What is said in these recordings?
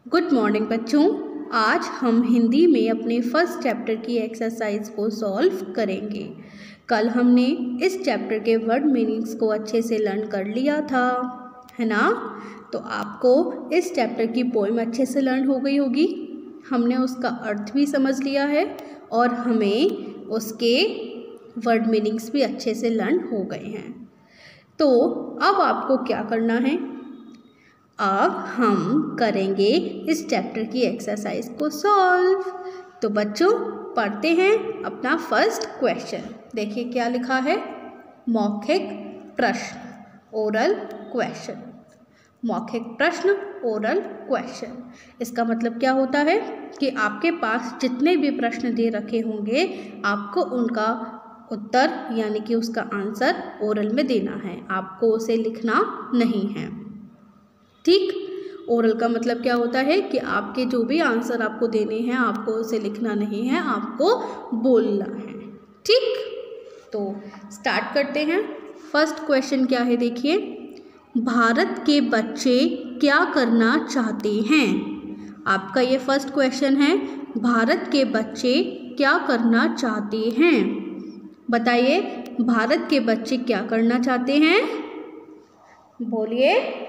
Good morning बच्चों। आज हम हिंदी में अपने फर्स्ट चैप्टर की एक्सरसाइज को सॉल्व करेंगे। कल हमने इस चैप्टर के वर्ड मीनिंग्स को अच्छे से लर्न कर लिया था, है ना। तो आपको इस चैप्टर की पोएम अच्छे से लर्न हो गई होगी। हमने उसका अर्थ भी समझ लिया है और हमें उसके वर्ड मीनिंग्स भी अच्छे से लर्न हो गए हैं। तो अब आपको क्या करना है, अब हम करेंगे इस चैप्टर की एक्सरसाइज को सॉल्व। तो बच्चों पढ़ते हैं अपना फर्स्ट क्वेश्चन। देखिए क्या लिखा है, मौखिक प्रश्न, ओरल क्वेश्चन। मौखिक प्रश्न, ओरल क्वेश्चन, इसका मतलब क्या होता है कि आपके पास जितने भी प्रश्न दे रखे होंगे आपको उनका उत्तर यानी कि उसका आंसर ओरल में देना है, आपको उसे लिखना नहीं है। ठीक, ओरल का मतलब क्या होता है कि आपके जो भी आंसर आपको देने हैं आपको उसे लिखना नहीं है, आपको बोलना है। ठीक, तो स्टार्ट करते हैं। फर्स्ट क्वेश्चन क्या है, देखिए, भारत के बच्चे क्या करना चाहते हैं। आपका ये फर्स्ट क्वेश्चन है, भारत के बच्चे क्या करना चाहते हैं। बताइए, भारत के बच्चे क्या करना चाहते हैं, बोलिए।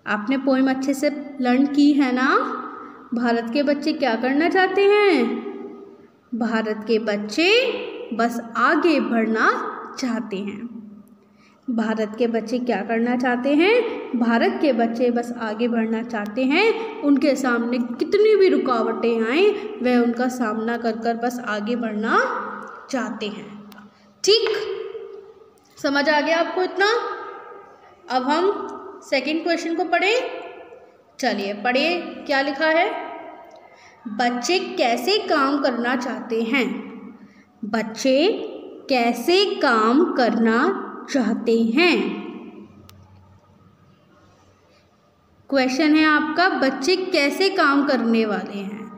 आपने पोएम अच्छे से लर्न की है ना। भारत के बच्चे क्या करना चाहते हैं, भारत के बच्चे बस आगे बढ़ना चाहते हैं। भारत के बच्चे क्या करना चाहते हैं, भारत के बच्चे बस आगे बढ़ना चाहते हैं। उनके सामने कितनी भी रुकावटें आए वह उनका सामना कर कर बस आगे बढ़ना चाहते हैं। ठीक, समझ आ गया आपको इतना। अब हम सेकंड क्वेश्चन को पढ़ें। चलिए पढ़िए, क्या लिखा है, बच्चे कैसे काम करना चाहते हैं। बच्चे कैसे काम करना चाहते हैं। क्वेश्चन है आपका, बच्चे कैसे काम करने वाले हैं।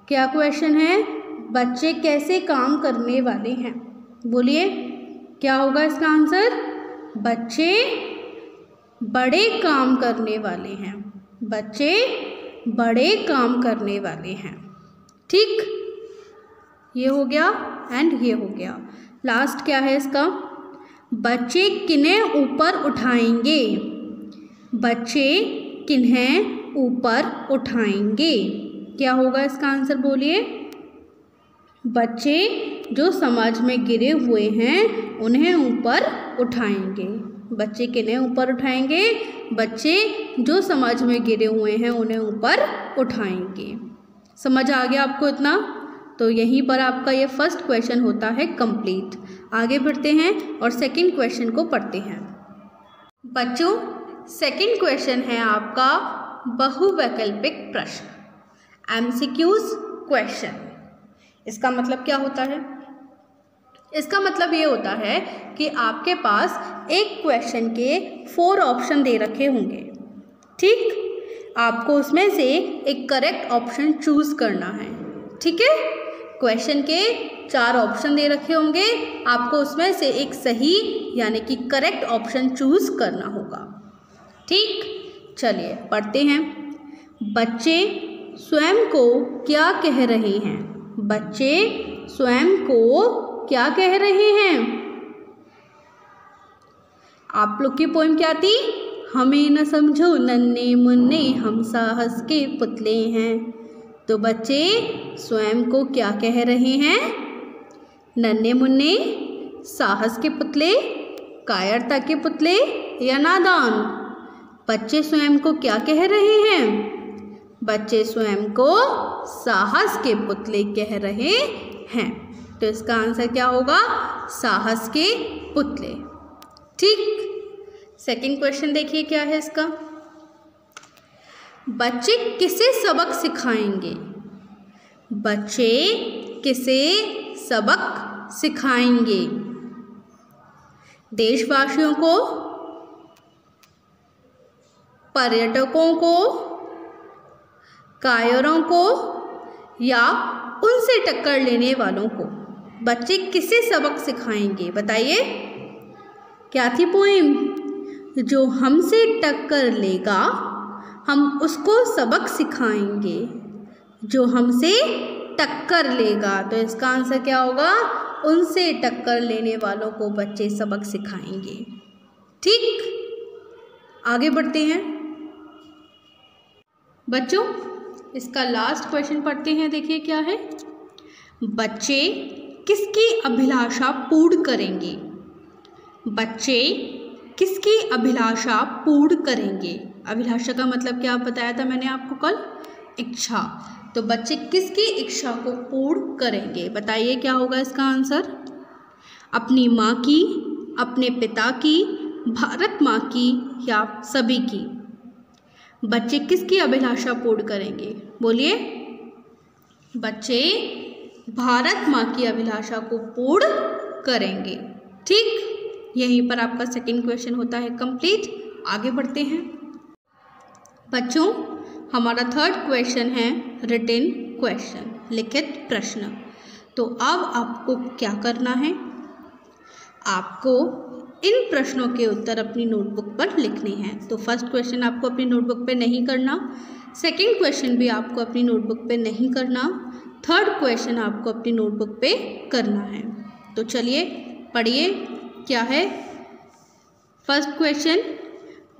क्या क्वेश्चन है, बच्चे कैसे काम करने वाले हैं। बोलिए क्या होगा इसका आंसर, बच्चे बड़े काम करने वाले हैं। बच्चे बड़े काम करने वाले हैं। ठीक, ये हो गया एंड ये हो गया। लास्ट क्या है इसका, बच्चे किन्हें ऊपर उठाएंगे। बच्चे किन्हें ऊपर उठाएंगे। क्या होगा इसका आंसर, बोलिए। बच्चे जो समाज में गिरे हुए हैं उन्हें ऊपर उठाएंगे। बच्चे किन्हें ऊपर उठाएंगे, बच्चे जो समाज में गिरे हुए हैं उन्हें ऊपर उठाएंगे। समझ आ गया आपको इतना। तो यहीं पर आपका ये फर्स्ट क्वेश्चन होता है कंप्लीट। आगे बढ़ते हैं और सेकंड क्वेश्चन को पढ़ते हैं। बच्चों सेकंड क्वेश्चन है आपका बहुवैकल्पिक प्रश्न, एमसीक्यूज क्वेश्चन। इसका मतलब क्या होता है, इसका मतलब ये होता है कि आपके पास एक क्वेश्चन के 4 ऑप्शन दे रखे होंगे। ठीक, आपको उसमें से एक करेक्ट ऑप्शन चूज करना है। ठीक है, क्वेश्चन के 4 ऑप्शन दे रखे होंगे, आपको उसमें से एक सही यानी कि करेक्ट ऑप्शन चूज करना होगा। ठीक, चलिए पढ़ते हैं। बच्चे स्वयं को क्या कह रहे हैं। बच्चे स्वयं को क्या कह रहे हैं। आप लोग की पोएम क्या थी, हमें न समझो नन्हे मुन्ने हम साहस के पुतले हैं। तो बच्चे स्वयं को क्या कह रहे हैं, नन्हे मुन्ने, साहस के पुतले, कायरता के पुतले या नादान। बच्चे स्वयं को क्या कह रहे हैं, बच्चे स्वयं को साहस के पुतले कह रहे हैं। तो इसका आंसर क्या होगा, साहस के पुतले। ठीक, सेकंड क्वेश्चन देखिए क्या है इसका, बच्चे किसे सबक सिखाएंगे। बच्चे किसे सबक सिखाएंगे, देशवासियों को, पर्यटकों को, कायरों को या उनसे टक्कर लेने वालों को। बच्चे किसे सबक सिखाएंगे, बताइए। क्या थी पोएम, जो हमसे टक्कर लेगा हम उसको सबक सिखाएंगे जो हमसे टक्कर लेगा। तो इसका आंसर क्या होगा? उनसे टक्कर लेने वालों को बच्चे सबक सिखाएंगे। ठीक, आगे बढ़ते हैं बच्चों। इसका लास्ट क्वेश्चन पढ़ते हैं। देखिए क्या है, बच्चे किसकी अभिलाषा पूर्ण करेंगे? बच्चे किसकी अभिलाषा पूर्ण करेंगे? अभिलाषा का मतलब क्या बताया था मैंने आपको कल? इच्छा। तो बच्चे किसकी इच्छा को पूर्ण करेंगे? बताइए क्या होगा इसका आंसर? अपनी माँ की, अपने पिता की, भारत माँ की या सभी की? बच्चे किसकी अभिलाषा पूर्ण करेंगे? बोलिए। बच्चे भारत माँ की अभिलाषा को पूर्ण करेंगे। ठीक, यहीं पर आपका सेकंड क्वेश्चन होता है कंप्लीट। आगे बढ़ते हैं बच्चों। हमारा थर्ड क्वेश्चन है रिटन क्वेश्चन, लिखित प्रश्न। तो अब आपको क्या करना है? आपको इन प्रश्नों के उत्तर अपनी नोटबुक पर लिखने हैं। तो फर्स्ट क्वेश्चन आपको अपनी नोटबुक पे नहीं करना, सेकंड क्वेश्चन भी आपको अपनी नोटबुक पे नहीं करना, थर्ड क्वेश्चन आपको अपनी नोटबुक पे करना है। तो चलिए पढ़िए क्या है। फर्स्ट क्वेश्चन,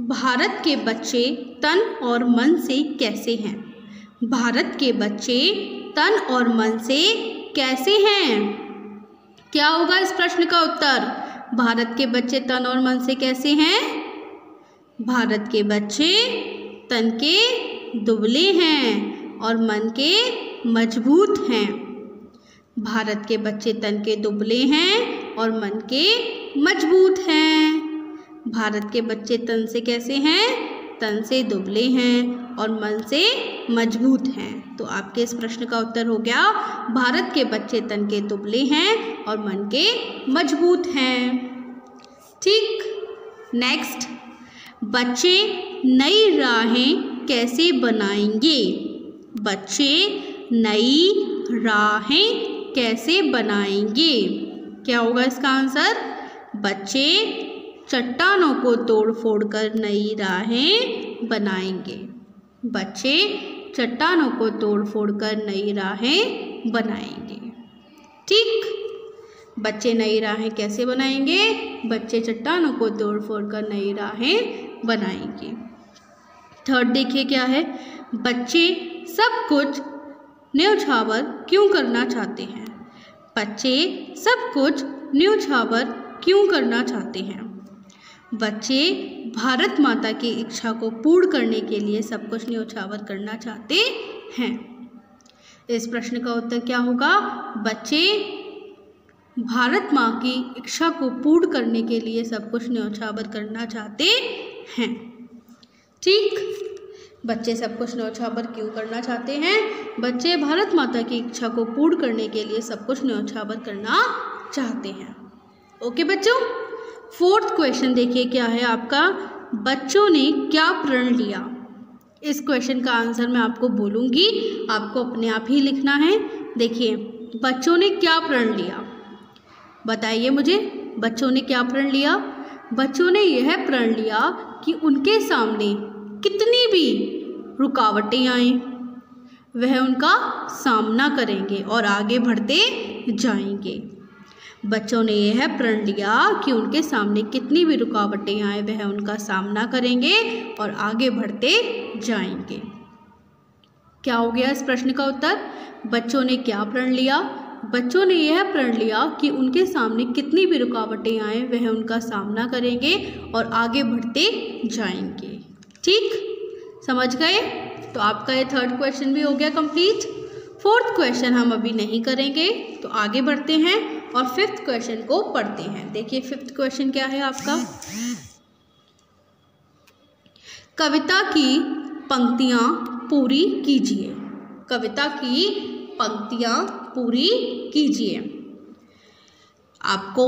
भारत के बच्चे तन और मन से कैसे हैं? भारत के बच्चे तन और मन से कैसे हैं? क्या होगा इस प्रश्न का उत्तर? भारत के बच्चे तन और मन से कैसे हैं? भारत के बच्चे तन के दुबले हैं और मन के मजबूत हैं। भारत के बच्चे तन के दुबले हैं और मन के मजबूत हैं। भारत के बच्चे तन से कैसे हैं? तन से दुबले हैं और मन से मजबूत हैं। तो आपके इस प्रश्न का उत्तर हो गया, भारत के बच्चे तन के दुबले हैं और मन के मजबूत हैं। ठीक, नेक्स्ट, बच्चे नई राहें कैसे बनाएंगे? बच्चे नई राहें कैसे बनाएंगे? क्या होगा इसका आंसर? बच्चे चट्टानों को तोड़ फोड़ कर नई राहें बनाएंगे। बच्चे चट्टानों को तोड़ फोड़ कर नई राहें बनाएंगे। ठीक, बच्चे नई राहें कैसे बनाएंगे? बच्चे चट्टानों को तोड़ फोड़ कर नई राहें बनाएंगे। थर्ड देखिए क्या है, बच्चे सब कुछ न्यौछावर क्यों करना चाहते हैं? बच्चे सब कुछ न्यौछावर क्यों करना चाहते हैं? बच्चे भारत माता की इच्छा को पूर्ण करने के लिए सब कुछ न्यौछावर करना चाहते हैं। इस प्रश्न का उत्तर क्या होगा? बच्चे भारत माँ की इच्छा को पूर्ण करने के लिए सब कुछ न्यौछावर करना चाहते हैं। ठीक, बच्चे सब कुछ न्यौछावर क्यों करना चाहते हैं? बच्चे भारत माता की इच्छा को पूर्ण करने के लिए सब कुछ न्यौछावर करना चाहते हैं। ओके बच्चों, फोर्थ क्वेश्चन देखिए क्या है आपका, बच्चों ने क्या प्रण लिया? इस क्वेश्चन का आंसर मैं आपको बोलूँगी, आपको अपने आप ही लिखना है। देखिए, बच्चों ने क्या प्रण लिया? बताइए मुझे, बच्चों ने क्या प्रण लिया? बच्चों ने यह प्रण लिया कि उनके सामने कितनी भी रुकावटें आएँ वह उनका सामना करेंगे और आगे बढ़ते जाएंगे। बच्चों ने यह प्रण लिया कि उनके सामने कितनी भी रुकावटें आए वह उनका सामना करेंगे और आगे बढ़ते जाएंगे। क्या हो गया इस प्रश्न का उत्तर? बच्चों ने क्या प्रण लिया? बच्चों ने यह प्रण लिया कि उनके सामने कितनी भी रुकावटें आए वह उनका सामना करेंगे और आगे बढ़ते जाएंगे। ठीक, समझ गए? तो आपका ये थर्ड क्वेश्चन भी हो गया कंप्लीट। फोर्थ क्वेश्चन हम अभी नहीं करेंगे, तो आगे बढ़ते हैं और फिफ्थ क्वेश्चन को पढ़ते हैं। देखिए फिफ्थ क्वेश्चन क्या है आपका, कविता की पंक्तियाँ पूरी कीजिए। कविता की पंक्तियाँ पूरी कीजिए। आपको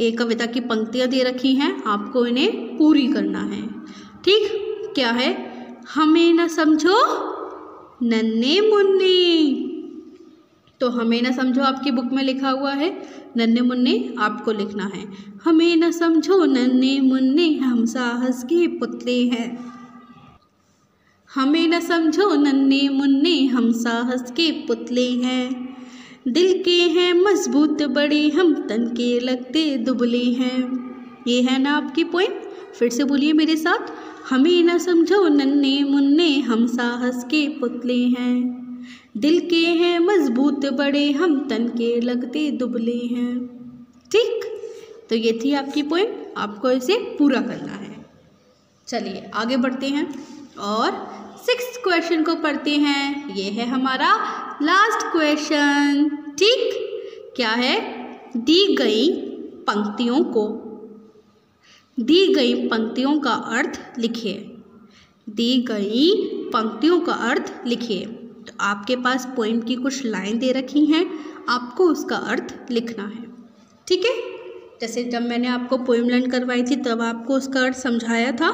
एक कविता की पंक्तियाँ दे रखी हैं, आपको इन्हें पूरी करना है। ठीक, क्या है, हमें न समझो नन्हे मुन्ने। तो हमें न समझो आपकी बुक में लिखा हुआ है, नन्हे मुन्ने आपको लिखना है। हमें न समझो नन्हे मुन्ने, हम साहस के पुतले हैं। हमें न समझो नन्हे मुन्ने हम साहस के पुतले हैं, दिल के हैं मजबूत बड़े हम तन के लगते दुबले हैं। ये है ना आपकी पोएम। फिर से बोलिए मेरे साथ, हमें न समझो नन्हे मुन्ने हम साहस के पुतले हैं, दिल के हैं मजबूत बड़े हम तन के लगते दुबले हैं। ठीक, तो ये थी आपकी पोएम, आपको इसे पूरा करना है। चलिए आगे बढ़ते हैं और 6th क्वेश्चन को पढ़ते हैं। ये है हमारा लास्ट क्वेश्चन। ठीक, क्या है? दी गई पंक्तियों का अर्थ लिखिए। दी गई पंक्तियों का अर्थ लिखिए। तो आपके पास पोएम की कुछ लाइन दे रखी हैं, आपको उसका अर्थ लिखना है। ठीक है, जैसे जब मैंने आपको पोएम लर्न करवाई थी तब आपको उसका अर्थ समझाया था।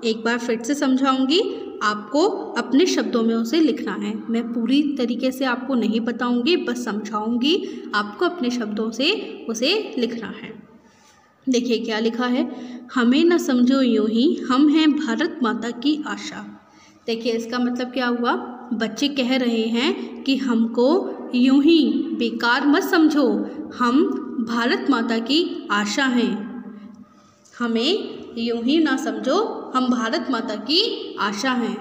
एक बार फिर से समझाऊंगी, आपको अपने शब्दों में उसे लिखना है। मैं पूरी तरीके से आपको नहीं बताऊंगी, बस समझाऊंगी, आपको अपने शब्दों से उसे लिखना है। देखिए क्या लिखा है, हमें न समझो यूं ही हम हैं भारत माता की आशा। देखिए इसका मतलब क्या हुआ, बच्चे कह रहे हैं कि हमको यूं ही बेकार मत समझो, हम भारत माता की आशा हैं। हमें यूं ही ना समझो, हम भारत माता की आशा हैं।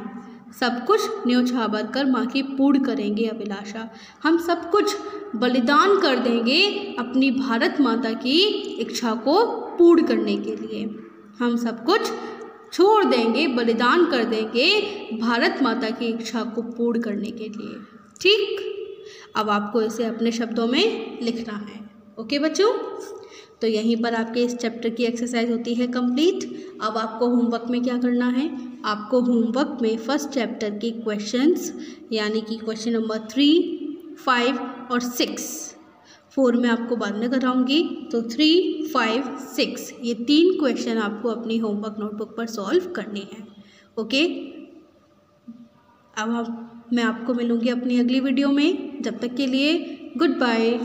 सब कुछ न्योछावर कर माँ की पूर्ण करेंगे अभिलाषा। हम सब कुछ बलिदान कर देंगे अपनी भारत माता की इच्छा को पूर्ण करने के लिए। हम सब कुछ छोड़ देंगे, बलिदान कर देंगे भारत माता की इच्छा को पूर्ण करने के लिए। ठीक, अब आपको इसे अपने शब्दों में लिखना है। ओके बच्चों, तो यहीं पर आपके इस चैप्टर की एक्सरसाइज होती है कंप्लीट। अब आपको होमवर्क में क्या करना है, आपको होमवर्क में फर्स्ट चैप्टर के क्वेश्चंस यानी कि क्वेश्चन नंबर 3, 5 और 6, 4 में आपको बाद में कराऊंगी। तो 3, 5, 6 ये 3 क्वेश्चन आपको अपनी होमवर्क नोटबुक पर सॉल्व करने हैं। ओके, अब मैं आपको मिलूंगी अपनी अगली वीडियो में। जब तक के लिए गुड बाय।